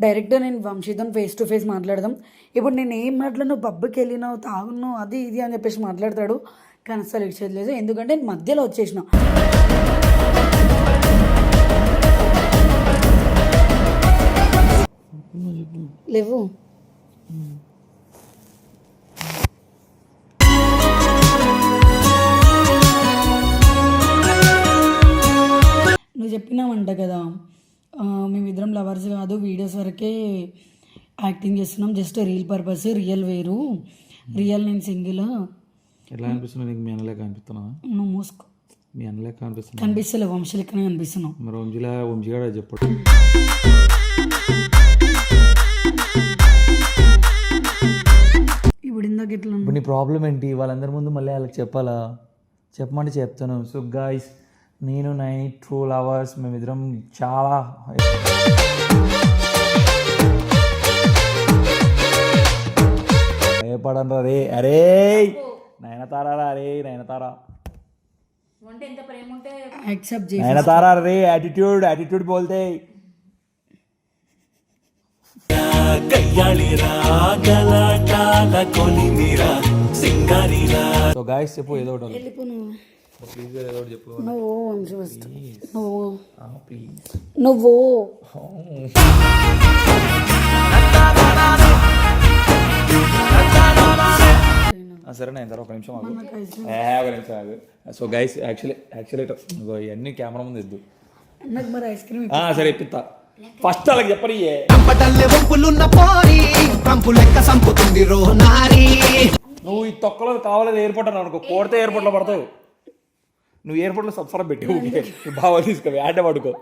డైరెక్ట్గా నేను వంశీతో face to face మాట్లాడదాం. ఇప్పుడు నేను ఏం మాట్లాడినా పబ్కి వెళ్ళినావు తాగున్నావు అది ఇది అని చెప్పేసి మాట్లాడతాడు. కానీ అసలు ఇచ్చేది లేదు, ఎందుకంటే నేను మధ్యలో వచ్చేసిన. లేవు నువ్వు చెప్పినావంట కదా, మేమిద్దరం లవర్స్ కాదు, వీడియోస్ వరకే యాక్టింగ్ చేస్తున్నాం, జస్ట్ రీల్ పర్పస్, రియల్ వేరు, రియల్ నేను సింగిల్. ఎట్లా అనిపిస్తున్నా నీకు? మీ అన్నలే కనిపిస్తున్నా? నువ్వు మూసుకో. మీ అన్నలే కనిపిస్తున్నా? కనిపిస్తలేవు, వంశీ లెక్కనే కనిపిస్తున్నావు. మరి వంశీగాడ చెప్పడు. ఇప్పుడు ఇందాక ఇట్లా ఇప్పుడు నీ ప్రాబ్లం ఏంటి? వాళ్ళందరి ముందు మళ్ళీ వాళ్ళకి చెప్పాలా? చెప్పమంటే చెప్తాను. సో గైస్, నేను నైని ట్రూ లవర్స్, మేమిద్దరం చాలా భయపడరా రే. అరే నయనతారా రే, నయనతారా యాక్సెప్ట్ చేసి నయనతారా రే. యాటిట్యూడ్ బోల్తే. సో గైస్ చెప్పు ఏదో ఒకటి. వెళ్ళిపో నువ్వు. ప్లీజ్ ఏదో ఒకటి చెప్పు. నువ్వు వంశీ ఫస్ట్. నువ్వు ప్లీజ్. నువ్వు సరే నేను తర్వాత ఒక నిమిషం ఆగు. ఒక నిమిషం ఆగు. సో గైస్ యాక్చువల్లీ ఇవన్నీ కెమెరా ముందు ఇద్దు. నాకు మరి ఐస్ క్రీమ్ సరే ఇప్పిస్తా. ఫస్ట్ వాళ్ళకి చెప్పని నువ్వు ఈ తొక్కలో కావాలని ఎయిర్పోర్ట్ అని అనుకో, కోడితే ఎయిర్పోర్ట్లో పడతావు. నువ్వు ఎయిర్పోర్ట్లో సబ్సరా పెట్టి బాగా తీసుకో, ఆట పడుకో.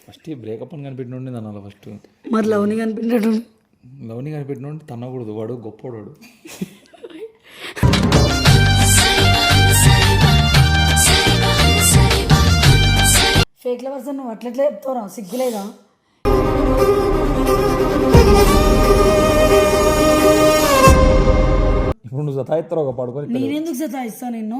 ఫస్ట్ బ్రేకప్ అని కనిపెట్టినండి తన ఫస్ట్. మరి లవ్ని కనిపించాడు. లవ్ని కనిపెట్టినండి తన్నకూడదు, వాడు గొప్పవాడు. ఫేక్ లవర్స్ నువ్వు అట్లెట్లా చెప్తావురా? సిగ్గులేదా? ఇప్పుడు నువ్వు సతాయిస్తావు ఒక పడుకొని. నేనెందుకు సతాయిస్తా నిన్ను?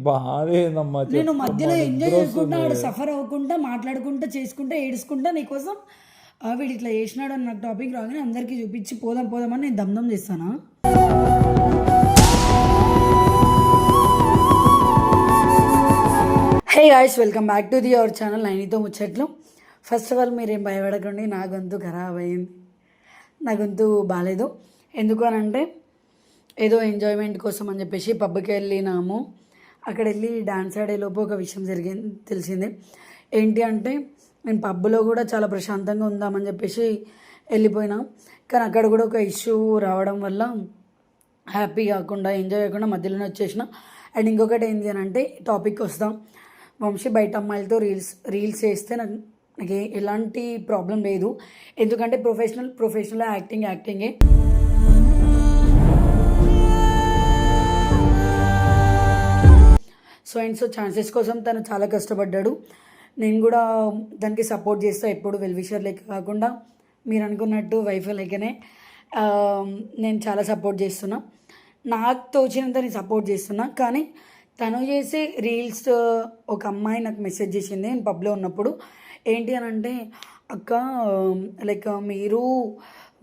బాధేందమ్మా. నేను మధ్యలో ఎంజాయ్ చేసుకుంటా, ఆడు సఫర్ అవ్వకుండా, మాట్లాడుకుంటా, చేసుకుంటా, ఏడుచుకుంటా నీకోసం వీడు ఇట్లా చేసినాడు అని నాకు టాపిక్ రాగానే అందరికీ చూపించి పోదామని నేను దమ్దం చేస్తానా? Hey guys, welcome back to our channel నైనితో ముచ్చట్లు. ఫస్ట్ ఆఫ్ ఆల్ మీరేం భయపడకండి, నా గొంతు ఖరాబ్ అయింది, నా గొంతు బాగాలేదు. ఎందుకు అని అంటే ఏదో ఎంజాయ్మెంట్ కోసం అని చెప్పేసి పబ్కి వెళ్ళినాము. అక్కడ వెళ్ళి డాన్స్ ఆడేలోపు ఒక విషయం తెలిసింది. ఏంటి అంటే నేను పబ్లో కూడా చాలా ప్రశాంతంగా ఉందామని చెప్పేసి వెళ్ళిపోయినా, కానీ అక్కడ కూడా ఒక ఇష్యూ రావడం వల్ల హ్యాపీ కాకుండా, ఎంజాయ్ కాకుండా మధ్యలోనే వచ్చేసిన. అండ్ ఇంకొకటి ఏంటి అని అంటే టాపిక్ వస్తాం. వంశీ బయట అమ్మాయిలతో రీల్స్ చేస్తే నాకు ఎలాంటి ప్రాబ్లం లేదు, ఎందుకంటే ప్రొఫెషనల్ యాక్టింగే. సో ఛాన్సెస్ కోసం తను చాలా కష్టపడ్డాడు. నేను కూడా దానికి సపోర్ట్ చేస్తా, ఎప్పుడు వెల్విషర్ లెక్క కాకుండా మీరు అనుకున్నట్టు వైఫ్ లెక్కనే నేను చాలా సపోర్ట్ చేస్తున్నా. నాకు తోచినంత నేను సపోర్ట్ చేస్తున్నా. కానీ తను చేసే రీల్స్, ఒక అమ్మాయి నాకు మెసేజ్ చేసింది నేను పబ్లో ఉన్నప్పుడు. ఏంటి అని అంటే, అక్క లైక్ మీరు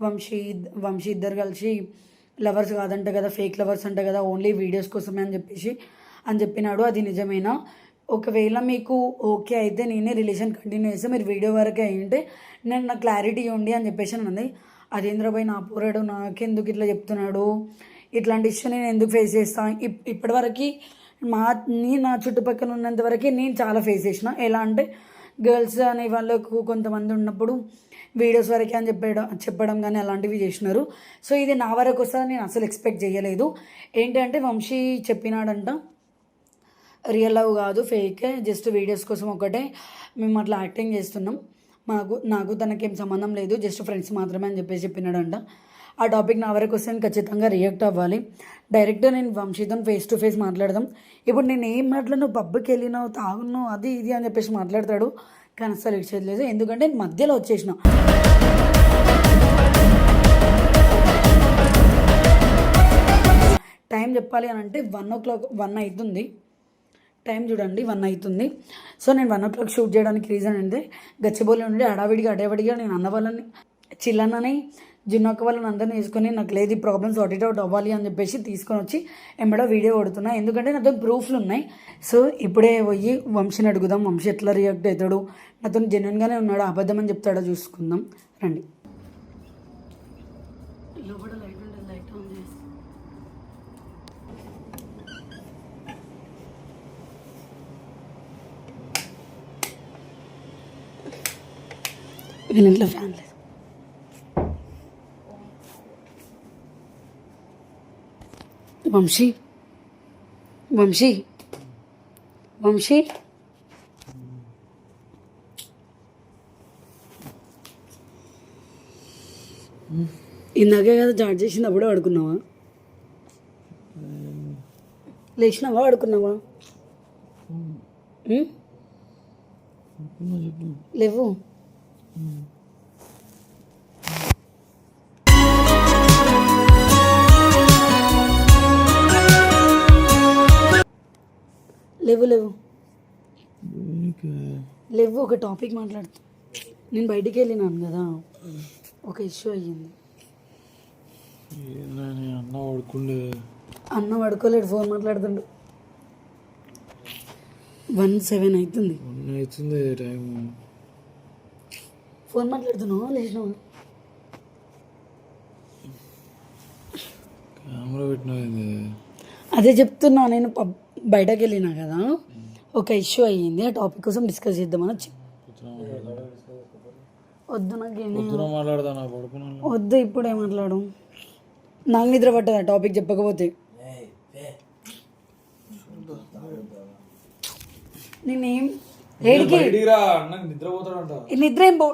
వంశీ ఇద్దరు కలిసి లవర్స్ కాదంట కదా, ఫేక్ లవర్స్ అంట కదా, ఓన్లీ వీడియోస్ కోసమే అని చెప్పినాడు. అది నిజమేనా? ఒకవేళ మీకు ఓకే అయితే నేనే రిలేషన్ కంటిన్యూ చేస్తే, మీరు వీడియో వరకే అయ్యింటే నేను నాకు క్లారిటీ ఇవ్వండి అని చెప్పేసి అన్నది. అదేంద్రబాయ్ నా పోరాడు నాకెందుకు ఇట్లా చెప్తున్నాడు, ఇట్లాంటి ఇష్యూ నేను ఎందుకు ఫేస్ చేస్తాను? ఇప్పటివరకు నా చుట్టుపక్కల ఉన్నంతవరకు నేను చాలా ఫేస్ చేసిన. ఎలా అంటే గర్ల్స్ అనే వాళ్ళకు కొంతమంది ఉన్నప్పుడు వీడియోస్ వరకే అని చెప్పడం కానీ అలాంటివి చేసినారు. సో ఇది నా వరకు వస్తుందని నేను అసలు ఎక్స్పెక్ట్ చేయలేదు. ఏంటంటే వంశీ చెప్పినాడంట, రియల్ లవ్ కాదు, ఫేకే, జస్ట్ వీడియోస్ కోసం ఒకటే మేము అట్లా యాక్టింగ్ చేస్తున్నాం, నాకు తనకేం సంబంధం లేదు, జస్ట్ ఫ్రెండ్స్ మాత్రమే అని చెప్పినాడంట. ఆ టాపిక్ నా వరకు వస్తే ఖచ్చితంగా రియాక్ట్ అవ్వాలి. డైరెక్ట్గా నేను వంశీతో ఫేస్ టు ఫేస్ మాట్లాడదాం. ఇప్పుడు నేను ఏం మాట్లాడినా పబ్కి వెళ్ళినావు తాగున్నావు అది ఇది అని చెప్పేసి మాట్లాడతాడు. కానీ అసలు ఇచ్చేది లేదు, ఎందుకంటే నేను మధ్యలో వచ్చేసిన. టైం చెప్పాలి అని అంటే 1 అవుతుంది. టైం చూడండి 1 అవుతుంది. సో నేను 1 o'clock షూట్ చేయడానికి రీజన్ అంటే గచ్చిబౌలి నుండి అడావిడిగా నేను అన్న వాళ్ళని చిల్లన్నని జున్నక్క వాళ్ళని అందరిని వేసుకొని నాకు లేదు ఈ ప్రాబ్లమ్ సార్ట్ అవుట్ అవ్వాలి అని చెప్పేసి తీసుకొని వచ్చి ఎంబడ వీడియో కొడుతున్నా. ఎందుకంటే నాతో ప్రూఫ్లు ఉన్నాయి. సో ఇప్పుడే పోయి వంశీని అడుగుదాం, వంశీ ఎట్లా రియాక్ట్ అవుతాడు, నాతో జెన్యున్గానే ఉన్నాడు అబద్ధం అని చెప్తాడో చూసుకుందాం రండి. లోపల లైట్ ఉంటుంది, లైట్ ఆన్ చేసి వీళ్ళింట్లో ఫ్యాన్ లేదు. వంశీ వంశీ వంశీ ఇందాకే కదా చార్జ్ చేసింది, అప్పుడే పడుకున్నావా? లేచినావా పడుకున్నావా? లేవు. లేవు లేవు లేవు. ఒక టాపిక్ మాట్లాడుతూ నేను బయటికి వెళ్ళినాను కదా, ఒక ఇష్యూ అయ్యింది. అన్న పడుకోలేడు, ఫోన్ మాట్లాడుతుండు. 1:07 అవుతుంది. టైం ఫోన్ మాట్లాడుతున్నావా లేచినావా? కెమెరా పెట్టినది. అదే చెప్తున్నా, నేను బయటకు వెళ్ళినా కదా, ఒక ఇష్యూ అయ్యింది, ఆ టాపిక్ కోసం డిస్కస్ చేద్దామని వచ్చి. వద్దు నాకేమీ మాట్లాడదా పడుకున్నాను. వద్దు, ఇప్పుడే మాట్లాడు. నాకు నిద్ర పట్టదు ఆ టాపిక్ చెప్పకపోతే. నేనేం ఏడికి నిద్ర ఏం పో.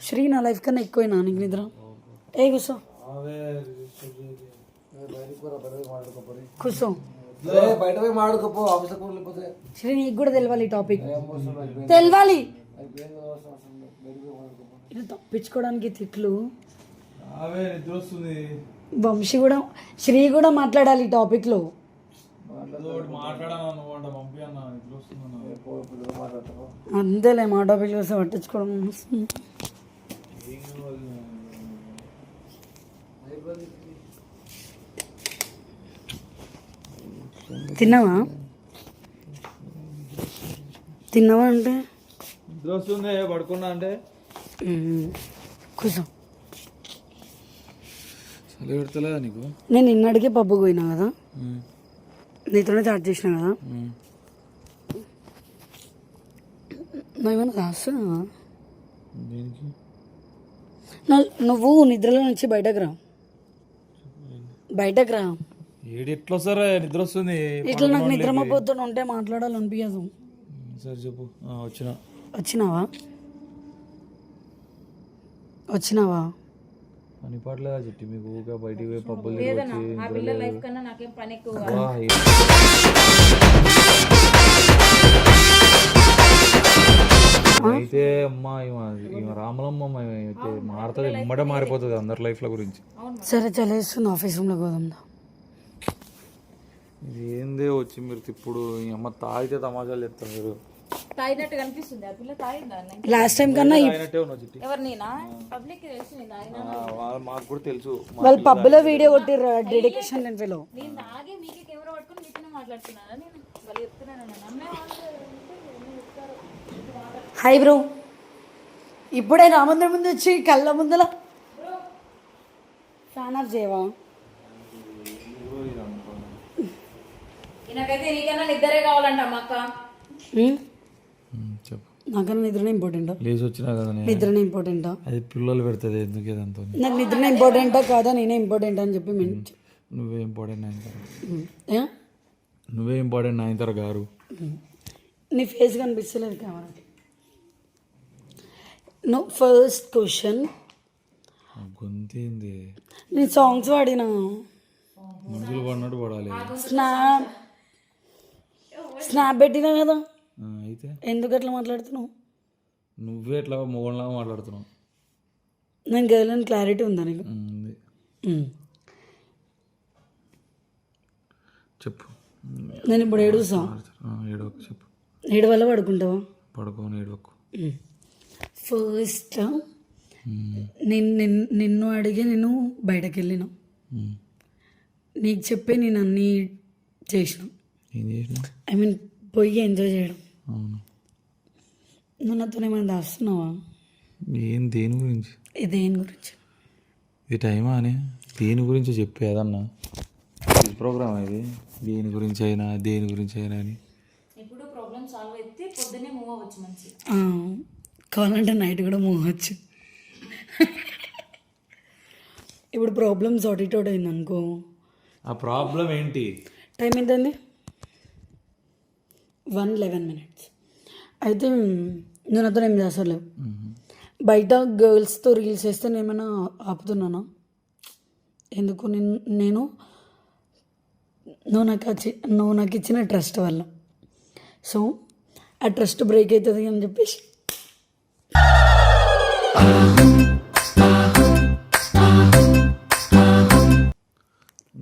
శ్రీ నా లైఫ్ కన్నా ఎక్కువైనా నీకు నిద్ర. ఏ కూర్చో కూర్చో. శ్రీ నీకు కూడా తెలవాలి ఈ టాపిక్, తెలవాలి. ఇలా తప్పించుకోవడానికి తిట్లు. వంశీ కూడా శ్రీ కూడా మాట్లాడాలి ఈ టాపిక్లో. అంతేలే, మా టాపిక్ వస్తే పట్టించుకోవడం. తిన్నావా తిన్నావా అంటే పడుకున్నా అంటే కూర్చో. చలి పెడతలేదా నీకు? నేను నిన్నడికే పబ్బుకి పోయినా కదా, నీతోనే చాట్ చేసిన కదా, నువ్వేమన్నా రాస్తున్నావా? నువ్వు నిద్రలో నుంచి బయటకు రా, బయటకు రా. ఏడు ఎట్లా వస్తారా? నిద్ర వస్తుంది. ఇట్లా నాకు నిద్రమపోతూ ఉంటే మాట్లాడాలనిపించదు. సరే చెప్పు. వచ్చినావా వచ్చినావా? పని పడలేదా చెట్టి మీకు? ఊగా బయటికి పోయి పబ్బులు అయితే అమ్మా ఈమె రామలమ్మ అయితే మారుతుంది, ఇమ్మడే మారిపోతుంది అందరి లైఫ్ల గురించి. సరే చలేస్తుంది, ఆఫీస్ రూమ్లో పోదాం. ఇది ఏందే వచ్చి మీరు ఇప్పుడు ఈ అమ్మ తాగితే తమాషాలు చెప్తారు మీరు. తాగినట్టు కనిపిస్తుంది. ఆ పిల్ల తాగిందా? లాస్ట్ టైం కన్నా తాగినట్టే ఉన్నావు చిట్టి. ఎవరు నేనా? పబ్లిక్ మాకు కూడా తెలుసు. వాళ్ళు పబ్లో వీడియో కొట్టిర్రు డెడికేషన్ లెవెల్లో. నేను తాగి మీకే కెమెరా పట్టుకుని మీతోనే మాట్లాడుతున్నానా? నేను వాళ్ళు చెప్తున్నాను నమ్మే వాళ్ళు చెప్తారు. హాయ్ బ్రో, ఇప్పుడే రామందరి ముందు వచ్చి కళ్ళ ముందల ఫ్యాన్ ఆఫ్ చేయవా? నాకైతే నీకన్నా నిద్రే కావాలంట మా అక్క. చెప్పు. నాకన్నా నిద్రనే ఇంపార్టెంటా? లేచి వచ్చినా కదా నిద్రనే ఇంపార్టెంటా? అది పిల్లలు పెడుతుంది ఎందుకు ఏదంతా. నాకు నిద్రనే ఇంపార్టెంటా కాదా నేనే ఇంపార్టెంట్ అని చెప్పి నువ్వే ఇంపార్టెంట్ నువ్వే ఇంపార్టెంట్ నాయనతార గారు. నీ ఫేస్ కనిపిస్తలేదు కెమెరాకి. నో ఫస్ట్ క్వశ్చన్, గొంతేంది? నేను సాంగ్స్ పాడినా, మనుషులు పడినట్టు పడాలి. స్నాప్ పెట్టినా కదా, అయితే ఎందుకు అట్లా మాట్లాడుతున్నావు? నువ్వే ఎట్లా మొగన్లాగా మాట్లాడుతున్నావు. నేను గదిలేని క్లారిటీ ఉందా నీకు? చెప్పు. నేను ఇప్పుడు ఏడుస్తా. ఏడవకు చెప్పు. ఏడు వల్ల పడుకుంటావా? పడుకోని ఏడవకు. ఫస్ట్ నిన్ను అడిగి నేను బయటకు వెళ్ళిన, నీకు చెప్పే నేను అన్నీ చేసిన. ఏం చేసినా? ఐ మీన్ పోయి ఎంజాయ్ చేయడం. అవును. నువ్వు నాతో ఏమైనా దాస్తున్నావా? ఏం దేని గురించి? దేని గురించి? ఇది టైమా అని దేని గురించి చెప్పేదన్నా? ఇది ప్రోగ్రామ్ ఇది దేని గురించి అయినా అని. ఇప్పుడు ప్రాబ్లమ్ సాల్వ్ అయితే పొద్దున్నే మూవ్ అవ్వచ్చు మంచిగా. కావాలంటే నైట్ కూడా మూవ్ అవ్వచ్చు. ఇప్పుడు ప్రాబ్లమ్ సార్ట్ అవుట్ అయింది అనుకో. ఆ ప్రాబ్లం ఏంటి? టైం ఎంతండి? 1:11. అయితే నేను అతను ఏం చేస్తలేవు. బయట గర్ల్స్తో రీల్స్ చేస్తే నేను ఏమైనా ఆపుతున్నానా? ఎందుకు? నేను నువ్వు నాకు ఇచ్చిన ట్రస్ట్ వల్ల. సో ఆ ట్రస్ట్ బ్రేక్ అవుతుంది అని చెప్పేసి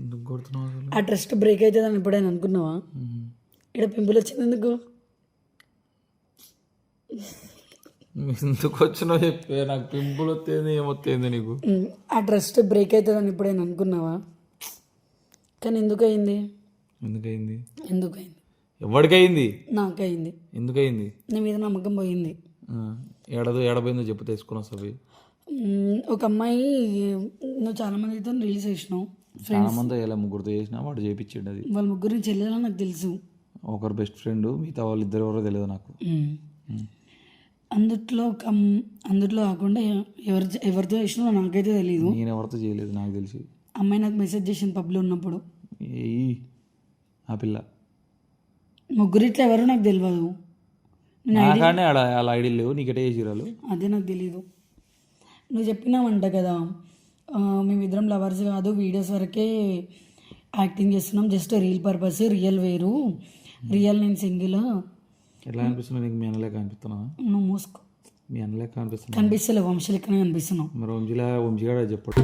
ఎందుకు కొడుతున్నావు అసలు? ఆ ట్రస్ట్ బ్రేక్ అవుతుంది అని ఎప్పుడైనా అనుకున్నావా? ఇక్కడ పింపుల్ వచ్చింది ఎందుకు? ఎందుకు వచ్చినావు చెప్పే. నాకు పింపుల్ వస్తుంది ఏమొస్తుంది నీకు? ఆ ట్రస్ట్ బ్రేక్ అవుతుంది అని ఎప్పుడైనా అనుకున్నావా? కానీ ఎందుకు అయింది? ఎందుకయింది? ఎవరికైంది? నాకైంది. ఎందుకయింది? నీ మీద నమ్మకం పోయింది. ఏడబోయిందో చెప్పు తెచ్చుకున్నావు సవి. ఒక అమ్మాయి, నువ్వు చాలా మందితో రీల్స్ చేసినావు. చాలా మంది ఎలా ముగ్గురుతో చేసినా వాడు చేయించాడు. అది వాళ్ళ ముగ్గురు చెల్లెలా నాకు తెలుసు. ఒకరు బెస్ట్ ఫ్రెండ్, మిగతా వాళ్ళు ఇద్దరు ఎవరో తెలియదు నాకు. అందుట్లో కాకుండా ఎవరితో చేసినా నాకైతే తెలియదు. నేను ఎవరితో చేయలేదు నాకు తెలిసి. అమ్మాయి నాకు మెసేజ్ చేసింది పబ్లో ఉన్నప్పుడు. ఆ పిల్ల ముగ్గురిట్లో ఎవరో నాకు తెలియదు. నాకానే అలా ఐడియా లేవు. నీకెటే చేసిరాలు? అదే నాకు తెలీదు. నువ్వు చెప్పినావంట కదా, మేమిద్దరం లవర్స్ కాదు, వీడియోస్ వరకే యాక్టింగ్ చేస్తున్నాం, జస్ట్ రీల్ పర్పస్, రియల్ వేరు, రియల్ నేను సింగిల్. ఎట్లా అనిపిస్తున్నా నీకు? మీ అన్నలేక అనిపిస్తున్నా? నువ్వు మూసుకో. మీ అన్నలేక అనిపిస్తున్నా? కనిపిస్తలేవు, వంశలెక్కనే కనిపిస్తున్నావు. మరి వంశీగాడ చెప్పడు.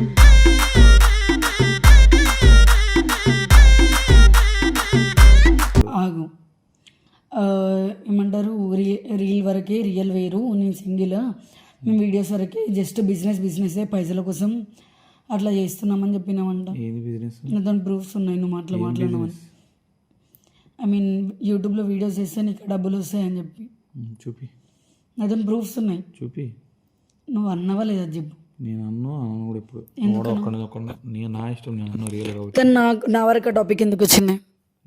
ఆగు, ఏమంటారు, రీల్ వరకే, రియల్ వేరు, నేను సింగిల్, మేము వీడియోస్ వరకే, జస్ట్ బిజినెస్ పైసల కోసం అట్లా చేస్తున్నామని చెప్పినామంట. ఏంది బిజినెస్? దాని ప్రూఫ్స్ ఉన్నాయి, నువ్వు మాట్లాడినామని. ఐ మీన్ యూట్యూబ్లో వీడియోస్ చేస్తే నీకు డబ్బులు వస్తాయని చెప్పి. చూపి. దాని ప్రూఫ్స్ ఉన్నాయి. చూపి. నువ్వు అన్నవా లేదా చెప్పు. నేను అన్ను కూడా ఇప్పుడు నేను నా ఇష్టం. నేను అన్న రియల్ కాబట్టి. కానీ నా వరకు టాపిక్ ఎందుకు వచ్చింది?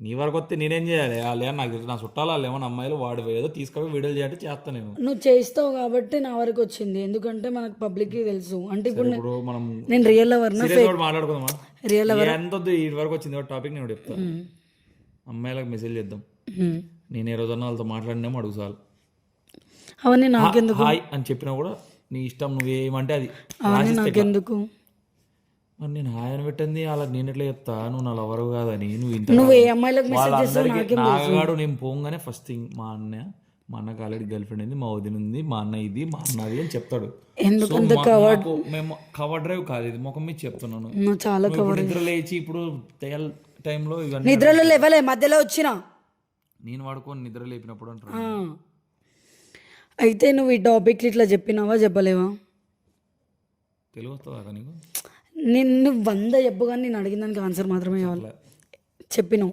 నీ వరకు వస్తే నేనేం చేయాలి? వాళ్ళు నాకు నా చుట్టాలు వాళ్ళు ఏమన్నా అమ్మాయిలు వాడు ఏదో తీసుకొని వీడియోలు చేయాలంటే చేస్తాను నేను. నువ్వు చేస్తావు కాబట్టి నా వరకు వచ్చింది, ఎందుకంటే మనకు పబ్లిక్కి తెలుసు. అంటే ఇప్పుడు మనం నేను రియల్ లవర్ మాట్లాడుకుందామా? రియల్ లవర్ ఎంత ఈ వరకు వచ్చింది టాపిక్ నేను చెప్తాను. అమ్మాయిలకు మెసేజ్ చేద్దాం. నేను ఏ రోజన్నా వాళ్ళతో మాట్లాడినామో అడుగు చాలు. అవన్నీ నాకెందుకు? హాయ్ అని చెప్పినా కూడా నీ ఇష్టం, నువ్వేమంటే అది. అవన్నీ నాకెందుకు? మరి నేను హాయ్ అని పెట్టింది అలా నేను ఎట్లా చెప్తా? నువ్వు నా లవర్ కాదని. నువ్వు ఏ అమ్మాయిలకు మెసేజ్ చేస్తావు నాకేం తెలుసు? నాగాడు నేను పోగానే ఫస్ట్ థింగ్ మా అన్నకు ఆల్రెడీ గర్ల్ ఫ్రెండ్ ఉంది, మా వదిన ఉంది, మా అన్న ఇది, మా అన్నది అని చెప్తాడు. ఎందుకంత మేము కవర్ డ్రైవ్ కాదు ఇది, ముఖం మీద చెప్తున్నాను. చాలా కవర్. నిద్ర లేచి ఇప్పుడు టైంలో ఇవన్నీ నిద్రలో లేవలే, మధ్యలో వచ్చినా నేను వాడుకొని నిద్ర లేపినప్పుడు అంటారు. అయితే నువ్వు ఈ టాపిక్ ఇట్లా చెప్పినావా చెప్పలేవా? తెలుగు వస్తుందా నీకు? నేను 100 చెప్పు, కానీ నేను అడిగిన దానికి ఆన్సర్ మాత్రమే కావాలి. చెప్పినావు.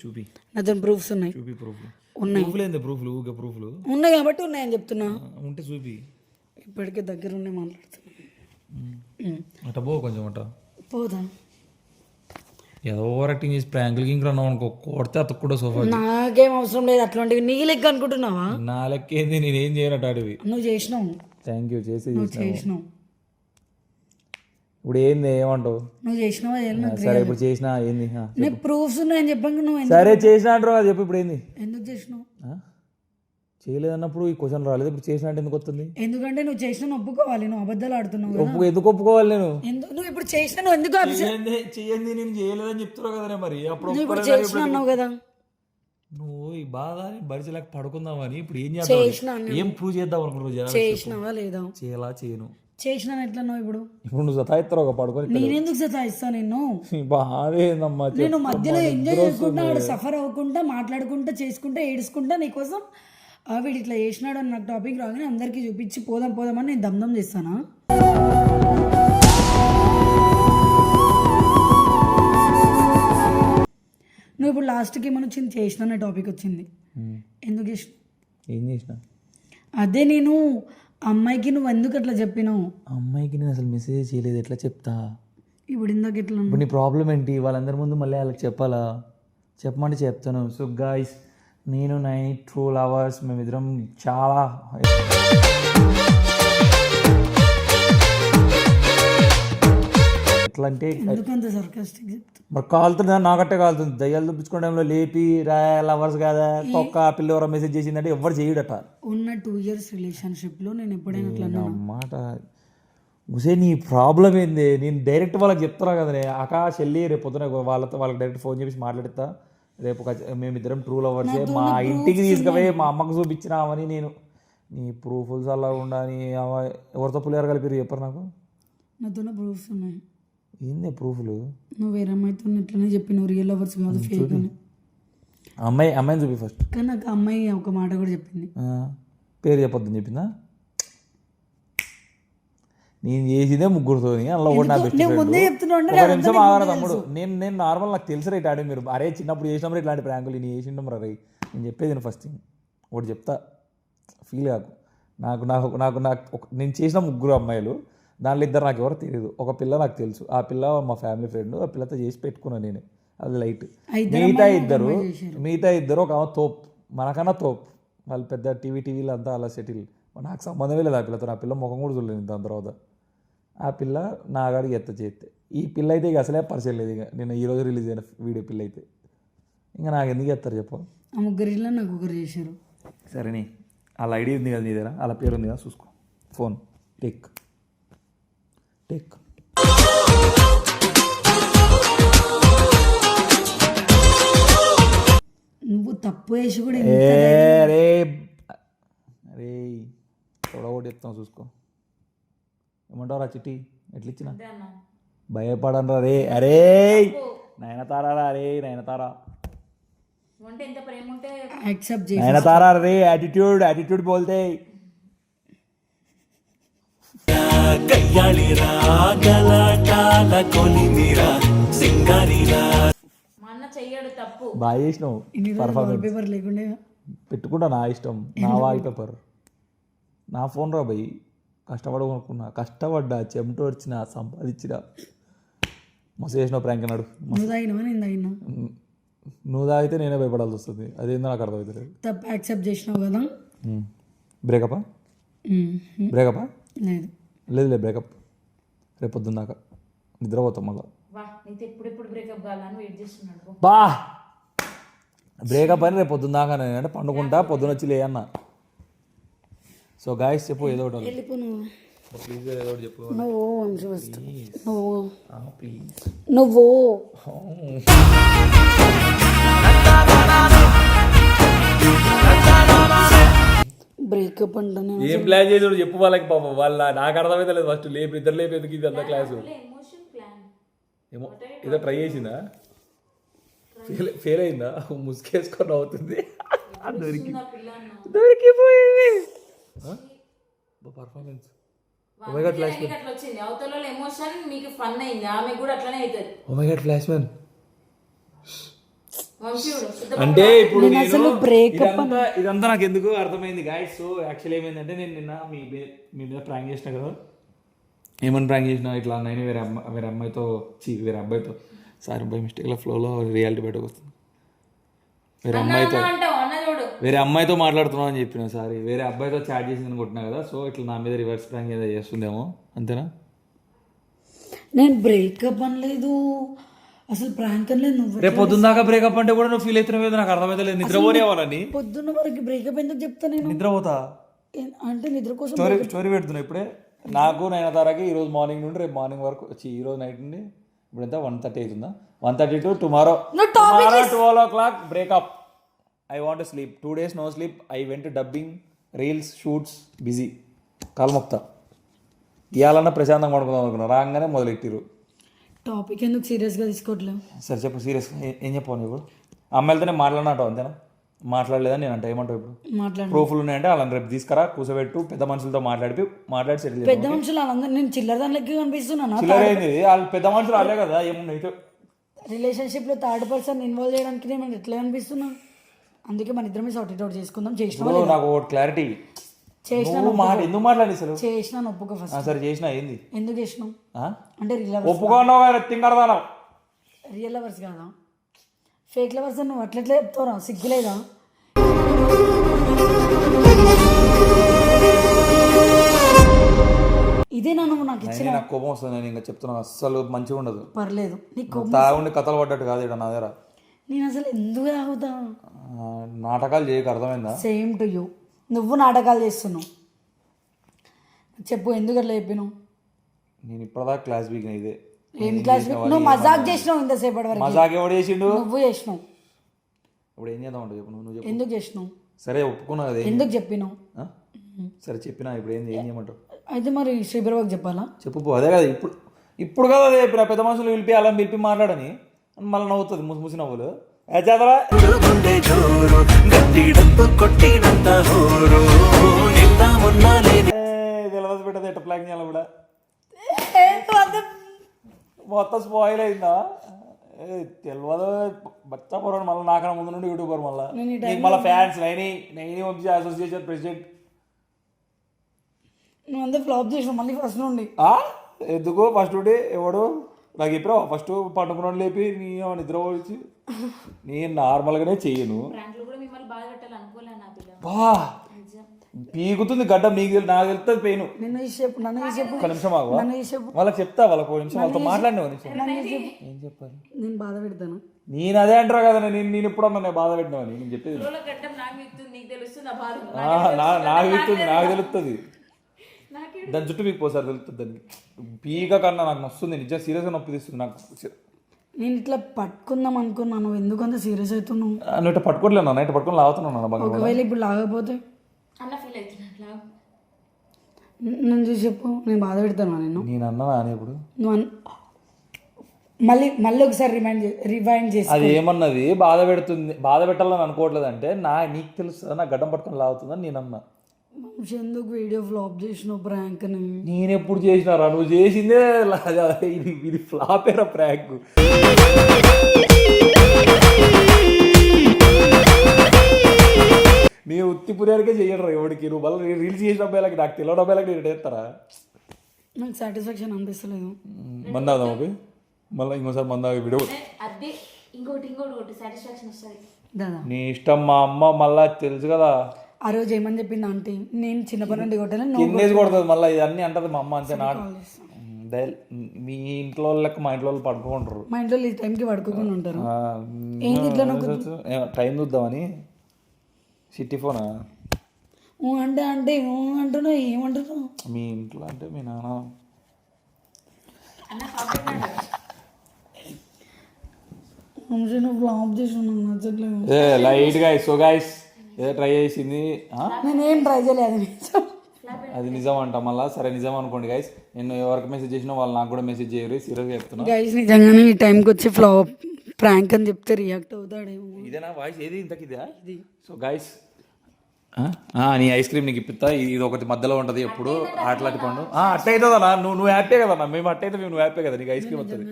చూపి. నా దాని ప్రూఫ్స్ ఉన్నాయి. చూపి. ప్రూఫ్లు ఉన్నాయి. ప్రూఫ్లు ఉన్నాయి కాబట్టి ఉన్నాయని చెప్తున్నా. ఉంటే చూపి. ఇప్పటికే దగ్గర ఉన్నాయి మాట్లాడుతున్నా. అట్ట పో కొంచెం అట్ట పోదా. ఏదో ఓవర్ యాక్టింగ్ చేసి ప్రాంకులు గింకులు అన్నావు అనుకో, కొడితే అతక్కుడా సోఫా. నాకేం అవసరం లేదు అట్లాంటివి. నీ లెక్క అనుకుంటున్నావా? నా లెక్క ఏంది? నేనేం చేయనట్టు అడివి. నువ్వు చేసినావు. Thank you. చేసినావు. ఇప్పుడు ఏంది? ఏమంటావు? నువ్వు చేసినావా? సరే ఇప్పుడు చేసినా ఏంది? నీకు ప్రూఫ్స్ ఉన్నాయని చెప్పాక నువ్వు సరే చేసినా అంటారు అది చెప్పు. ఇప్పుడు ఏంది? ఎందుకు చేసినావు? చేయలేదన్నప్పుడు ఈ క్వశ్చన్ రాలేదు. ఇప్పుడు చేసినా అంటే ఎందుకు వస్తుంది? ఎందుకంటే నువ్వు చేసినా ఒప్పుకోవాలి. నువ్వు అబద్ధాలు ఆడుతున్నావు. ఎందుకు ఒప్పుకోవాలి? నేను నువ్వు ఇప్పుడు చేసినా నువ్వు ఎందుకు చెయ్యండి నేను చేయలేదని చెప్తున్నావు కదా. మరి అప్పుడు చేసినా అన్నావు కదా. నువ్వు ఈ బాధ భరిచలేక పడుకుందామని ఇప్పుడు ఏం చేద్దాం? ఏం ప్రూవ్ చేద్దాం అనుకుంటున్నావు? చేసినావా లేదా? చేయాలా చేయను. చేసిన ఎట్లా నువ్వు ఇప్పుడు ఇప్పుడు నువ్వు సతాయిస్తావు ఒక పడుకొని నేనెందుకు సతాయిస్తా నిన్ను బాధేందమ్మా నేను మధ్యలో ఎంజాయ్ చేసుకుంటా ఆడు సఫర్ అవ్వకుండా మాట్లాడుకుంటా చేసుకుంటా ఏడుచుకుంటా నీకోసం వీడు ఇట్లా చేసినాడు అని నాకు టాపిక్ రాగానే అందరికీ చూపించి పోదాం పోదామని నేను దమ్దం చేస్తానా? నువ్వు ఇప్పుడు లాస్ట్కి ఏమని వచ్చింది చేసిన అనే టాపిక్ వచ్చింది. ఎందుకు చేసిన? ఏం చేసిన? అదే నేను అమ్మాయికి నువ్వు ఎందుకు అట్లా చెప్పినావు? అమ్మాయికి నేను అసలు మెసేజ్ చేయలేదు, ఎట్లా చెప్తా? ఇప్పుడు ఇందాక ఎట్లా ఇప్పుడు నీ ప్రాబ్లం ఏంటి? వాళ్ళందరి ముందు మళ్ళీ వాళ్ళకి చెప్పాలా? చెప్పమంటే చెప్తాను. సో గాయ్స్, నేను నైట్ ట్రూ లవర్స్ మేమిద్దరం చాలా ఎట్లా అంటే ఎందుకంత సర్కాస్టిక్ చెప్తా? మరి కాలుతుంది, నాకట్టే కాలుతుంది. దయ్యాలు చూపించుకునే టైంలో లేపి లవర్స్ కదా తొక్క పిల్ల ఎవరో మెసేజ్ చేసిందంటే ఎవరు చేయడట. ఉన్న 2 years రిలేషన్షిప్లో నేను ఎప్పుడైనా అట్లా అన్నానా? మాట ఉసే నీ ప్రాబ్లం ఏంది? నేను డైరెక్ట్ వాళ్ళకి చెప్తున్నా కదా, ఆకాష్ వెళ్ళి రేపు పొద్దున వాళ్ళకి డైరెక్ట్ ఫోన్ చేసి మాట్లాడిస్తా. రేపు మేమిద్దరం ట్రూ లవర్సే, మా ఇంటికి తీసుకుపోయి మా అమ్మకు చూపించినామని. నేను నీ ప్రూఫ్స్ అలా ఉండని ఎవరితో పులిహార కలిపి చెప్పరు నాకు. నాతో ప్రూఫ్స్ ఉన్నాయి. ఏంది ప్రూఫ్లు? నువ్వు వేరే అమ్మాయితో ఇట్లనే చెప్పినావు, రియల్ లవర్స్ కాదు ఫేక్ అని. అమ్మాయిని చూపి ఫస్ట్. కానీ నాకు అమ్మాయి ఒక మాట కూడా చెప్పింది. పేరు చెప్పొద్దని చెప్పిందా? నేను చేసిందే ముగ్గురుతో, అందులో కూడా నా బెస్ట్ ఫ్రెండ్. ఒక నిమిషం ఆగాను తమ్ముడు. నేను నార్మల్ నాకు తెలుసు రైట్ ఆడి మీరు అరే చిన్నప్పుడు చేసినప్పుడు ఇట్లాంటి ప్రాంకులు నేను చేసిండం రే. నేను చెప్పేది నేను ఫస్ట్ థింగ్ ఒకటి చెప్తా, ఫీల్ కాకు. నాకు నాకు నాకు నాకు నేను చేసిన 3 అమ్మాయిలు, దాంట్లో 2 నాకు ఎవరో తెలియదు. ఒక పిల్ల నాకు తెలుసు, ఆ పిల్ల మా ఫ్యామిలీ ఫ్రెండ్, ఆ పిల్లతో చేసి పెట్టుకున్నాను నేను, అది లైట్. మిగతా ఇద్దరు ఒక తోప్, మనకన్నా తోప్, వాళ్ళు పెద్ద టీవీలో అంతా అలా సెటిల్. నాకు సంబంధమే లేదు ఆ పిల్లతో. నా పిల్ల ముఖం కూడా చూడలేదు దాని తర్వాత. ఆ పిల్ల నా గాడికి చేస్తే ఈ పిల్ల అయితే ఇక అసలే పరిచయం లేదు. ఇక నేను ఈరోజు రిలీజ్ అయిన వీడియో పిల్ల అయితే ఇంకా నాకు ఎందుకు చేస్తారు చెప్పు? ఆ 3 నాకు ఒకరు చేశారు. సరేనే, వాళ్ళ ఐడి ఉంది కదా నీ దగ్గర, వాళ్ళ పేరు ఉంది కదా, చూసుకో. Phone take. నువ్వు తప్పు వేసి కూడా రే ఒకటి చెప్తాను చూసుకో. ఏమంటారా చిట్టి ఎట్లా ఇచ్చిన? భయపడనరా రే. అరే నయనతారా రే, నయనతారా యాక్సెప్ట్ చేసి నయనతారా రే. యాటిట్యూడ్ బోల్తే బాగా చేసినావు. పేపర్ లేకుండా పెట్టుకుంటా, నా ఇష్టం, నా వాల్ పేపర్, నా ఫోన్ రా భయ్. కష్టపడనుకున్నా, కష్టపడ్డా, చెమట వచ్చిన, సంపాదించిన. మస్తు చేసినావు ప్రాంక్ అన్నాడు. నువ్వు తాగినావా నేను తాగినా? నువ్వు తాగితే నేనే భయపడాల్సి వస్తుంది, అదేందో నాకు అర్థమవుతుంది. తప్పు యాక్సెప్ట్ చేసినావు కదా. బ్రేకపా? లేదు లేదు బ్రేకప్. రేపు పొద్దున్న దాకా నిద్రపోతాం మళ్ళా. బా బ్రేకప్ అని రేపు పొద్దున్న దాకా అంటే పండుకుంటా, పొద్దున వచ్చి లే అన్న. సో గాయస్ చెప్పు ఏదో ఒకటి. వెళ్ళిపో నువ్వు. ప్లీజ్ ఏదో ఒకటి చెప్పు. నువ్వు బ్రేకప్ అంటాను. ఏం ప్లాన్ చేసాడు చెప్పు వాళ్ళకి. పాపం వాళ్ళ నాకు అర్థమైతే లేదు. ఫస్ట్ లేపు ఇద్దరు లేపు ఎందుకు ఇది అంతా క్లాసు ఏమో ఏదో ట్రై చేసిందా, ఫెయిల్ అయిందా, ముసుకేసుకొని అవుతుంది. దొరికిపోయింది పర్ఫార్మెన్స్. ఫ్లాష్ మ్యాన్ అంటే ఇప్పుడు ఇదంతా నాకు ఎందుకు అర్థమైంది గాయస్. సో యాక్చువల్లీ ఏమైందంటే నేను నిన్న మీ మీద ప్రాంక్ చేసిన కదా. ఏమని ప్రాంక్ చేసిన, ఇట్లా నేను వేరే అబ్బాయితో సారీ బై మిస్టేక్లో ఫ్లోలో రియాలిటీ బయటకు వస్తుంది. వేరే అమ్మాయితో మాట్లాడుతున్నావు అని చెప్పిన. సారీ వేరే అబ్బాయితో చాట్ చేసింది అనుకుంటున్నా కదా. సో ఇట్లా నా మీద రివర్స్ ప్రాంక్ ఏదో చేస్తుందేమో, అంతేనా? నేను బ్రేకప్ అనలేదు అసలు, ప్రాంక్ అనలేదు. నువ్వు రేపు పొద్దున్న దాకా బ్రేకప్ అంటే కూడా నువ్వు ఫీల్ అవుతున్నావు, నాకు అర్థమైతే లేదు. నిద్రపోనేవాళ్ళని పొద్దున్న వరకు బ్రేకప్ ఎందుకు చెప్తా నేను? నిద్రపోతా అంటే నిద్ర కోసం స్టోరీ పెడుతున్నా ఇప్పుడే. నాకు నయనతారకి ఈరోజు మార్నింగ్ నుండి రేపు మార్నింగ్ వరకు ఈరోజు నైట్ నుండి ఇప్పుడు ఎంత 1:30 అవుతుందా, 1:30 to tomorrow 12 o'clock breakup. I want to sleep. 2 days no sleep. I went to dubbing, reels, shoots, busy. కాలు మొక్తా ఇవాళన్నా ప్రశాంతంగా పడుకుందాం అనుకున్నా రాగానే మొదలెట్టిరు. టాపిక్ ఎందుకు సీరియస్గా తీసుకోవట్లేవు? సరే చెప్పు సీరియస్గా ఏం చెప్పావు నువ్వు? అమ్మాయిలతోనే మాట్లాడినట్టు అంతేనా? మాట్లాడలేదని నేను అంటే ఏమంటావు ఇప్పుడు? మాట్లాడు. ప్రూఫ్లు ఉన్నాయంటే వాళ్ళని రేపు తీసుకురా కూర్చోబెట్టు పెద్ద మనుషులతో మాట్లాడి సెటిల్ పెద్ద మనుషులు వాళ్ళందరూ నేను చిల్లర దాంట్లోకి కనిపిస్తున్నాను. చిల్లరైంది వాళ్ళు పెద్ద మనుషులు వాళ్ళే కదా ఏమున్నాయి. రిలేషన్షిప్లో థర్డ్ పర్సన్ ఇన్వాల్వ్ చేయడానికి నేను ఎట్లా కనిపిస్తున్నాను? అందుకే మన ఇద్దరమే సార్ట్ అవుట్ చేసుకుందాం. చేసిన నాకు ఒకటి క్లారిటీ ఎందుకు మాట్లాడి అసలు చేసిన ఒప్పుకో ఫస్ట్. సరే చేసినా ఏంది ఎందుకు చేసినావు అంటే ఒప్పుకున్నావు తింగరదానం. రియల్ లవర్స్ కాదా ఫేక్ లవర్స్ అని నువ్వు అట్లెట్లా చెప్తావురా? సిగ్గులేదా? ఇదేనా నువ్వు నాకు ఇచ్చిన? నాకు కోపం వస్తుంది నేను ఇంకా చెప్తున్నా అస్సలు మంచిగా ఉండదు. పర్లేదు నీకు తాగుండి కథలు పడ్డట్టు కాదు ఇక్కడ నా దగ్గర. నేను అసలు ఎందుకు తాగుతా? నాటకాలు చేయక అర్థమైందా? Same to you. నువ్వు నాటకాలు చేస్తున్నావు. చెప్పు ఎందుకు అట్లా చెప్పినావు? నేను ఇప్పటిదాకా క్లాస్ బీకిన ఇదే. ఏం క్లాస్? నువ్వు మజాక్ చేసినావు ఇంతసేపటి వరకు. మజాక్ ఎవడు చేసిండు? నువ్వు చేసినావు. ఇప్పుడు ఏం చేద్దాం అంటే చెప్పు నువ్వు చెప్పు. ఎందుకు చేసినావు? సరే ఒప్పుకున్నా కదా. ఎందుకు చెప్పినావు? సరే చెప్పినా ఇప్పుడు ఏం చేయమంటావు? అయితే మరి శ్రీప్రభకు చెప్పాలా? చెప్పు అదే కదా ఇప్పుడు కదా అదే పెద్ద మనుషులు పిలిపి మాట్లాడని మళ్ళీ నవ్వుతుంది ముసి నవ్వులు. తెలియదు పెట్టదు ఎట్ట ప్లాన్ చేయాలి కూడా మొత్తం స్పాయిల్ అయిందా? తెలియదు బచ్చా పొరడు మళ్ళీ నాకన్నా ముందు నుండి యూట్యూబర్ మళ్ళీ fans Naini Vamsi association president. నువ్వు అంతా ఫ్లాప్ చేసినావు మళ్ళీ ఫస్ట్ నుండి. ఎందుకు ఫస్ట్ నుండి ఎవడు నాకు ఇప్పుడు ఫస్ట్ పండుకున్న లేపి నీ నిద్ర వచ్చి నేను నార్మల్గానే చెయ్యను. బా పీకుతుంది గడ్డ మీకు నాకు తెలుస్తుంది పెయిన్. ఒక నిమిషం ఆగు వాళ్ళకి చెప్తా వాళ్ళకి నిమిషం వాళ్ళతో మాట్లాడినా ఏం చెప్పాలి? నేను బాధ పెడతాను. నేను అదే అంటారు కదా నేను ఎప్పుడన్నా నేను బాధ పెట్టినావని నేను చెప్పేది. నాకు తెలుస్తుంది దాని చుట్టూ మీకు పోసారి తెలుస్తుంది. దాన్ని పీక కన్నా నాకు నొస్తుంది నిజంగా సీరియస్గా నొప్పి తీస్తుంది నాకు. నేను ఇట్లా పట్టుకుందాం అనుకున్నాను. ఎందుకంత సీరియస్ అవుతున్నావు? నువ్వు ఇట్లా పట్టుకోలేను నైట్ పట్టుకొని లాగుతున్నాను. ఒకవేళ ఇప్పుడు లాగకపోతే నేను చూసి చెప్పు. నేను బాధ పెడతాను నేను అన్నా అని ఇప్పుడు నువ్వు మళ్ళీ ఒకసారి రివైండ్ చేసి అది ఏమన్నది బాధ పెట్టాలని అనుకోవట్లేదు అంటే నీకు తెలుస్తుందా నా గడ్డం పట్టుకొని లాగుతుందని నేను అన్నా. ఎందుకు వీడియో ఫ్లాప్ చేసినావు ప్రాంక్ అని? నేను ఎప్పుడు చేసినారా? నువ్వు చేసిందే ఇది ఫ్లాప్ ఏరా ప్రాంక్. నేను ఉత్తి పురియారికే చెయ్యడు ఎవడికి. నువ్వు మళ్ళీ రీల్స్ చేసిన అబ్బాయిలకి నాకు తెలియని అబ్బాయిలకి నేను చేస్తారా? నాకు సాటిస్ఫాక్షన్ అనిపిస్తలేదు. మందాదా మాకు మళ్ళీ ఇంకోసారి మందాగా వీడియో దాదా నీ ఇష్టం. మా అమ్మ మళ్ళీ తెలుసు కదా ఆ రోజు ఏమని చెప్పింది ఆంటీ? నేను చిన్నప్పటి నుండి కొట్టాను కిందేసి కొడుతుంది మళ్ళీ ఇవన్నీ అంటది మా అమ్మ. అంతే మీ ఇంట్లో లెక్క మా ఇంట్లో వాళ్ళు పడుకుంటారు. మా ఇంట్లో ఈ టైంకి పడుకోకుండా ఉంటారు. టైం చూద్దామని సిటీ ఫోనా అంటే అంటున్నావు ఏమంటున్నావు? మీ ఇంట్లో అంటే మీ నాన్న ఫ్లాప్ చేస్తున్నాను నచ్చట్లేదు. లైట్ గా సో గైస్ ఏదో ట్రై చేసింది. నేనేం ట్రై చేయలేదు. అది నిజం అంట మళ్ళీ. సరే నిజం అనుకోండి గైస్. నేను ఎవరికి మెసేజ్ చేసినా వాళ్ళు నాకు కూడా మెసేజ్ చేయరు. సీరియస్గా చెప్తున్నా గైస్ నిజంగానే ఈ టైంకి వచ్చి ఫ్లాప్ ప్రాంక్ అని చెప్తే రియాక్ట్ అవుతాడేమో. ఇదేనా వాయిస్? ఏది ఇంతకిదా? సో గైస్ నీ ఐస్ క్రీమ్ నీకు ఇప్పిస్తా. ఇది ఒకటి మధ్యలో ఉంటుంది ఎప్పుడు అట్లాంటి పండు. అట్ట అవుతుందా? నువ్వు హ్యాపీ కదా? మేము అట్ట అయితే నువ్వు హ్యాపీ కదా? నీకు ఐస్ క్రీమ్ వస్తుంది.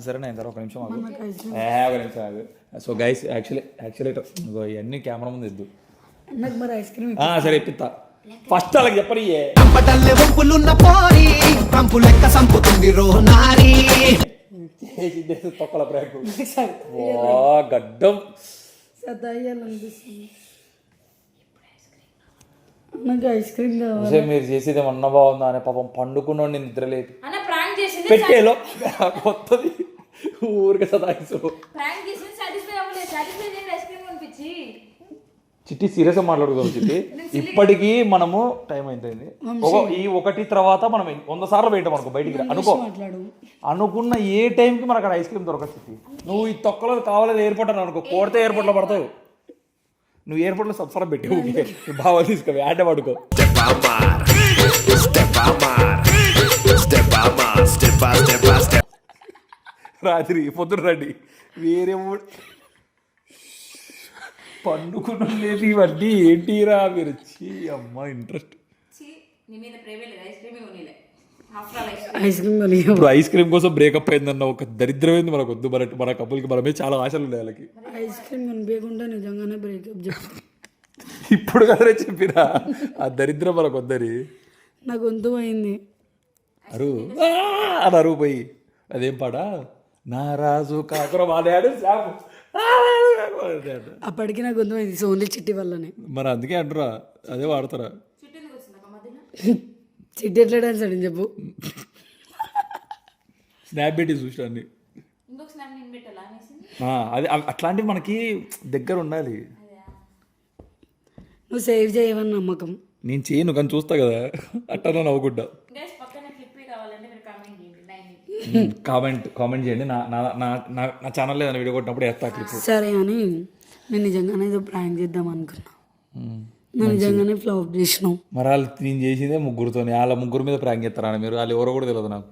సరేనా ఇంత ఒక నిమిషం ఆగు. ఒక నిమిషం ఆగు. సో గైస్ యాక్చువల్లీ ఇవన్నీ కెమెరా ముందు ఇద్దు. మరి ఐస్ క్రీమ్ సరే ఇప్పిస్తా. ఫస్ట్ అలాగే చెప్పని తొక్కల బ్రేక్ గడ్డం సతాయాలనిపిస్తుంది. నాకు ఐస్ క్రీమ్ కావాలి. మీరు చేసేది మొన్న బాగుందా అనే పాపం పండుకున్నాడు నేను నిద్రలేదు పెట్టేలో కొత్తది ఊరికే సతాయిస్తూ చిట్టి సీరియస్గా మాట్లాడుకోవాలి చిట్టి. ఇప్పటికీ మనము టైం అయిపోయింది. ఈ ఒకటి తర్వాత మనం 100 సార్లు పోయింటాం అనుకో బయటికి అనుకున్న ఏ టైంకి మనకు అక్కడ ఐస్ క్రీమ్ దొరకదు చిట్టి. నువ్వు ఈ తొక్కలో కావాలని ఎయిర్పోర్ట్ అని అనుకో కోడితే ఎయిర్పోర్ట్లో పడతావు. నువ్వు ఎయిర్పోర్ట్లో సబ్స్క్రైబ్ పెట్టి బాగా తీసుకో ఆడే పడుకో. రాత్రి పొద్దున రండి వేరే పండుకున్న లేదు ఇవన్నీ ఏంటిరా మీరు వచ్చి అమ్మ ఇంట్రెస్ట్. నీ మీద ప్రేమే లేదు, ఐస్ క్రీమే కొనిలే. ఆఫ్టర్ ఆల్ ఐస్ క్రీమ్ కొని ఇప్పుడు ఐస్ క్రీమ్ కోసం బ్రేకప్ అయిందన్న ఒక దరిద్రమైంది మనకు వద్దు. మన కప్పులకి మన మీద చాలా ఆశలు ఉన్నాయి వాళ్ళకి. ఐస్ క్రీమ్ కొనిపించకుండా నిజంగానే బ్రేకప్ చెప్తాను. ఇప్పుడు కదరే చెప్పినా ఆ దరిద్రం మనకు వద్దని. నా గొంతు పోయింది. అరువు అని అరువు పోయి అదేం పాడా నా రాజు కాకుర వాడాడు శాము. అప్పటికి నా గొంతు పోయింది ఓన్లీ చిట్టి వల్లనే. మరి అందుకే అంటారా అదే వాడతారా. చిట్టి ఎట్లా డాన్స్ అని చెప్పు. స్నాప్ పెట్టి చూసాన్ని ఇంకొక స్నాప్ నేను పెట్టాలా అనేసి. అది అట్లాంటివి మనకి దగ్గర ఉండాలి. నువ్వు సేవ్ చేయవని నమ్మకం. నేను చేయను కానీ చూస్తా కదా అట్టా నవ్వుకుంటా. గైస్ పక్కన క్లిప్ కావాలంటే మీరు కామెంట్ చేయండి. కామెంట్ చేయండి. నా ఛానల్లో ఏదైనా వీడియో కొట్టినప్పుడు వేస్తా క్లిప్. సరే అని నేను నిజంగానే ఏదో ప్రాంక్ చేద్దాం అనుకున్నా. నేను నిజంగానే ఫ్లాప్ చేసినావు. మరి వాళ్ళు నేను చేసిందే ముగ్గురుతో, వాళ్ళ ముగ్గురు మీద ప్రాంక్ చేస్తారా మీరు? వాళ్ళు ఎవరో కూడా తెలియదు నాకు,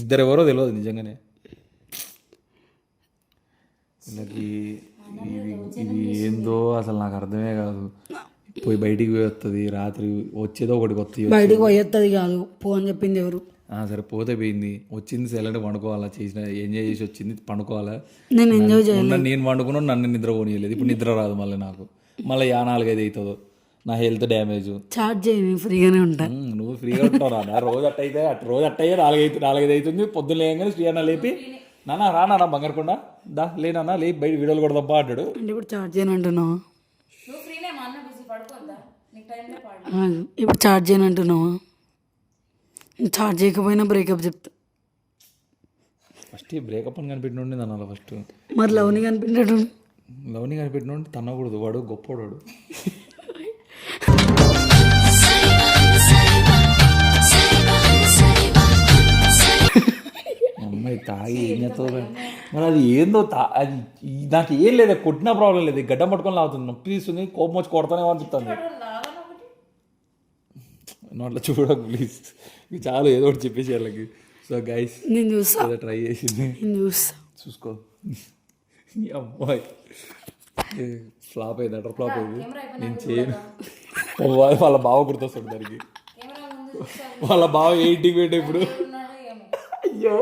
ఇద్దరు ఎవరో తెలియదు నిజంగానే. వీళ్ళకి ఇది ఏందో అసలు నాకు అర్థమే కాదు. పోయి బయటికి పోయి వస్తుంది రాత్రి, వచ్చేదో ఒకటి కొత్త బయటికి పోయేస్తుంది కాదు, పో అని చెప్పింది ఎవరు? సరే పోతే పోయింది, వచ్చింది సైలెంట్ పండుకోవాలా, చేసిన ఎంజాయ్ చేసి వచ్చింది పండుకోవాలా. నేను ఎంజాయ్ చేయను. నేను పండుకున్నాను, నన్ను నిద్ర పోనీయలేదు. ఇప్పుడు నిద్ర రాదు మళ్ళీ నాకు, మళ్ళీ 4-5 అవుతుందో, నా హెల్త్ డ్యామేజ్. చార్జ్ చేయను, ఫ్రీగానే ఉంటా. నువ్వు ఫ్రీగా ఉంటావు రా, రోజు అట్టయితే 4-5 అవుతుంది. పొద్దున్న లేగానే శ్రీ అన్న లేపి నాన్న రానా బంగారకుండా దా లేనన్నా లేపి బయట వీడియోలు కూడా తప్ప అంటాడు. అంటే ఇప్పుడు చార్జ్ చేయను అంటున్నావా? నువ్వు ఫ్రీనే మా అన్న బిజీ పడుకోద్దా, నీకు టైంలో పాడు. ఇప్పుడు చార్జ్ చేయను అంటున్నావా? చార్జ్ చేయకపోయినా బ్రేకప్ చెప్తా. ఫస్ట్ బ్రేకప్ అని కనిపెట్టినండి అన్న. ఫస్ట్ మరి లవ్ని కనిపించాడు. లవ్ని కనిపెట్టినండి తన్నకూడదు, వాడు గొప్పవాడు. అమ్మాయి తాగి ఏం చేస్తుంది మరి, అది ఏందో అది నాకు ఏం లేదు, కొట్టిన ప్రాబ్లం లేదు, గడ్డం పట్టుకొని లాగుతుంది, నొప్పి తీస్తుంది, కోపం వచ్చి కొడతానే అని చెప్తాను. నోట్ల చూడకు ప్లీజ్, ఇవి చాలు ఏదో ఒకటి చెప్పేసి వాళ్ళకి. సో గైస్ నేను చూస్తా, ట్రై చేసింది నేను చూస్తా, చూసుకో. అమ్మాయి ఫ్లాప్ అయింది, అటర్ ఫ్లాప్ అయింది. నేను చేయను. వాళ్ళ బావ గుర్తొస్తాడు దానికి. వాళ్ళ బావ 80 పెట్టే ఇప్పుడు. అయ్యో.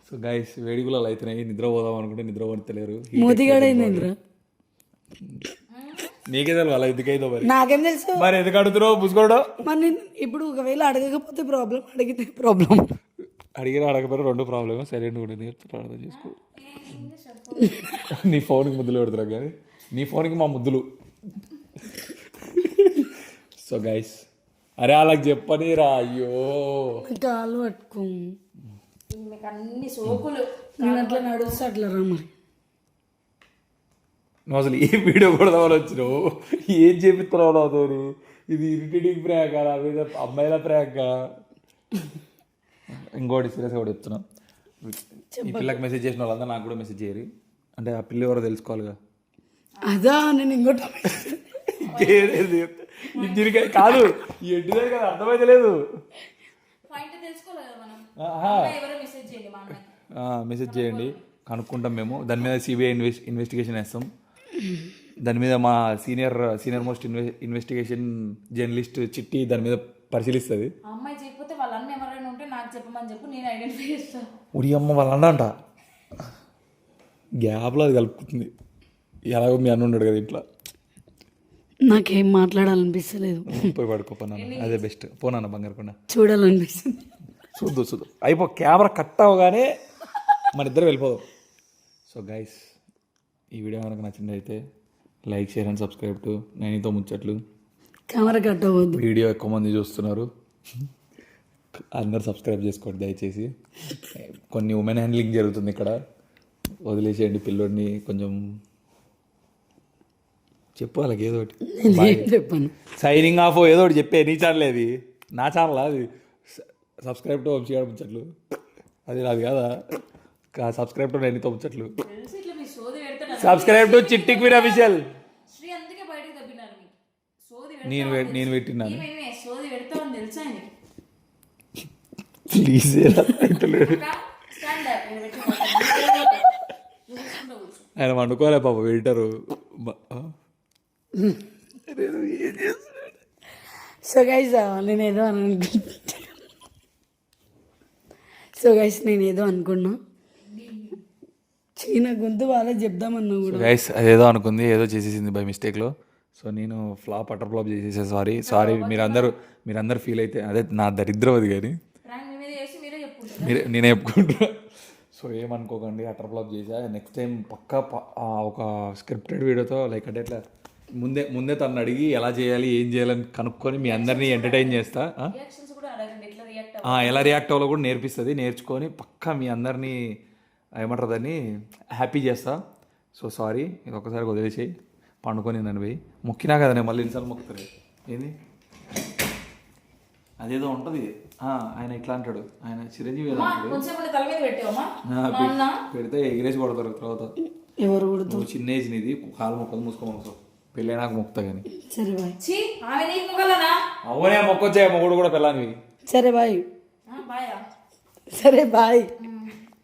సో గైస్ వేడిగులాలు అవుతున్నాయి, నిద్ర పోదాం అనుకుంటే నిద్ర పడతలేరు. మోతిగాడైంది. నీకే తెలుసు అలా ఎందుకైతే మరి, నాకేం తెలుసు మరి ఎందుకు అడుగుతున్నావు పుసుకోవడం? మరి నేను ఇప్పుడు ఒకవేళ అడగకపోతే ప్రాబ్లం, అడిగితే ప్రాబ్లం. అడిగినా అడగపోయినా 2 ప్రాబ్లమ్. సైలెంట్ కూడా ప్రార్థన చేసుకో. నీ ఫోన్కి ముద్దులు పెడతారా కానీ నీ ఫోన్కి మా ముద్దులు. సో గైస్ అరే అలాగ చెప్పని రా. అయ్యో కాలు పట్టుకో, మీకు అన్ని సోకులు. నేను అట్లా నడుస్తా అట్లా రా. మరి నువ్వు అసలు ఏ వీడియో కొడదామని వచ్చినావు, ఏం చేపిస్తున్నావు నాతో? ఇది ఇరిటేటింగ్ ప్రాంక్ నా మీద, అమ్మాయిల ప్రాంక్. ఇంకోటి సీరియస్గా కూడా చెప్తున్నా, ఈ పిల్లకి మెసేజ్ చేసిన వాళ్ళందరూ నాకు కూడా మెసేజ్ చేయరు. అంటే ఆ పిల్ల ఎవరో తెలుసుకోవాలిగా. అదా నేను ఇంకోటి ఇంజినికాయ కాదు, ఈ ఎడ్డిదే కదా, అర్థమైతే లేదు. మెసేజ్ చేయండి, కనుక్కుంటాం మేము. దాని మీద సిబిఐ ఇన్వెస్టిగేషన్ వేస్తాం. దాని మీద మా సీనియర్ మోస్ట్ ఇన్వెస్టిగేషన్ జర్నలిస్ట్ చిట్టి దాని మీద పరిశీలిస్తుంది. అమ్మాయి చెప్పితే వాళ్ళ అన్న ఎవరైనా ఉంటే నాకు చెప్పమని చెప్పు, నేను ఐడెంటిఫై చేస్తాను. ఉడి అమ్మ వాళ్ళ అన్న అంట, గ్యాప్లో అది కలుపుతుంది. ఎలాగో మీ అన్న ఉన్నాడు కదా ఇంట్లో. నాకేం మాట్లాడాలనిపిస్తలేదు. పోయి పడుకోపోనా, అదే బెస్ట్. పోనా బంగారకుండా చూడాలనిపిస్తుంది. చూద్దు అయిపో, కెమెరా కట్ అవగానే మన ఇద్దరు వెళ్ళిపోదాం. సో గైస్ ఈ వీడియో కనుక నచ్చినట్లయితే like, share and subscribe to నైనితో ముచ్చట్లు. కెమెరా కట్ అవ్వద్దు, వీడియో ఎక్కువ మంది చూస్తున్నారు, అందరు సబ్స్క్రైబ్ చేసుకోండి దయచేసి. కొన్ని ఉమెన్ హ్యాండ్లింగ్ జరుగుతుంది ఇక్కడ, వదిలేసేయండి పిల్లోడిని. కొంచెం చెప్పు వాళ్ళకి ఏదో ఒకటి. చెప్పాను సైనింగ్ ఆఫ్ ఏదో ఒకటి చెప్పే. నీ ఛానల్ అది, నా ఛానల్ అది. సబ్స్క్రైబ్ టు వంశీ గారి ముచ్చట్లు, అది నాది కాదా. సబ్స్క్రైబ్ టు నైనితో ముచ్చట్లు, సబ్స్క్రైబ్ టు చిట్టి క్వీన్ అఫీషియల్. అందుకే బయటకు తప్పినారు మీకు సోది. నేను పెట్టినాను. సోది పెడతామని తెలుసా? ప్లీజ్ అవుతలేడు. స్టాండ్ అప్ నేను పెట్టి ఆయన వండుకోలే పాప వెయిటరు. సో గైస్ నేనేదో నేనేదో అనుకున్నా. చీన గొంతు వాళ్ళే చెప్దామన్నా కూడా. గైస్ అదేదో అనుకుంది, ఏదో చేసేసింది బై మిస్టేక్లో. సో నేను అటర్ ఫ్లాప్ చేసేసా. సారీ మీరందరూ ఫీల్ అయితే అదే నా దరిద్రం అది. కానీ ప్రాంక్ మీద చేసి మీరే చెప్పుకుంటారు. నేనే చెప్పుకుంటా. సో ఏమనుకోకండి, అటర్ ఫ్లాప్ చేసా. నెక్స్ట్ టైం పక్కా ఒక స్క్రిప్టెడ్ వీడియోతో లైక్ అంటే ఎట్లా ముందే తను అడిగి ఎలా చేయాలి ఏం చేయాలని కనుక్కొని మీ అందరినీ ఎంటర్టైన్ చేస్తా. రియాక్షన్స్ కూడా అడగండి, ఎట్లా రియాక్ట్ ఎలా రియాక్ట్ అవ్వాలో కూడా నేర్చుకొని పక్కా మీ అందరినీ ఏమంటారు దాన్ని హ్యాపీ చేస్తా. సో సారీ, ఇది ఒక్కసారి వదిలేసి పండుకొని నన్ను పోయి మొక్కినా కదా, నేను మళ్ళీ ఇన్నిసార్లు మొక్కుతారు. ఏంది అదేదో ఉంటుంది, ఆయన ఇట్లా అంటాడు, ఆయన చిరంజీవి ఎలా అంటాడు, కొంచెం తల మీద పెట్టావమ్మా పెడితే ఎగిరేసి కొడతారు. తర్వాత ఎవరు కొడుతూ నువ్వు చిన్న ఏజ్ నీది, కాలు మొక్కదు మూసుకోమనుకో, పెళ్ళి నాకు మొక్కుతా. కానీ సరే బాయ్. ఆమె నీకు మొగలనా? అవునే మొక్కొచ్చా మొగుడు కూడా పెళ్ళానివి. సరే బాయ్. బాయా? సరే బాయ్.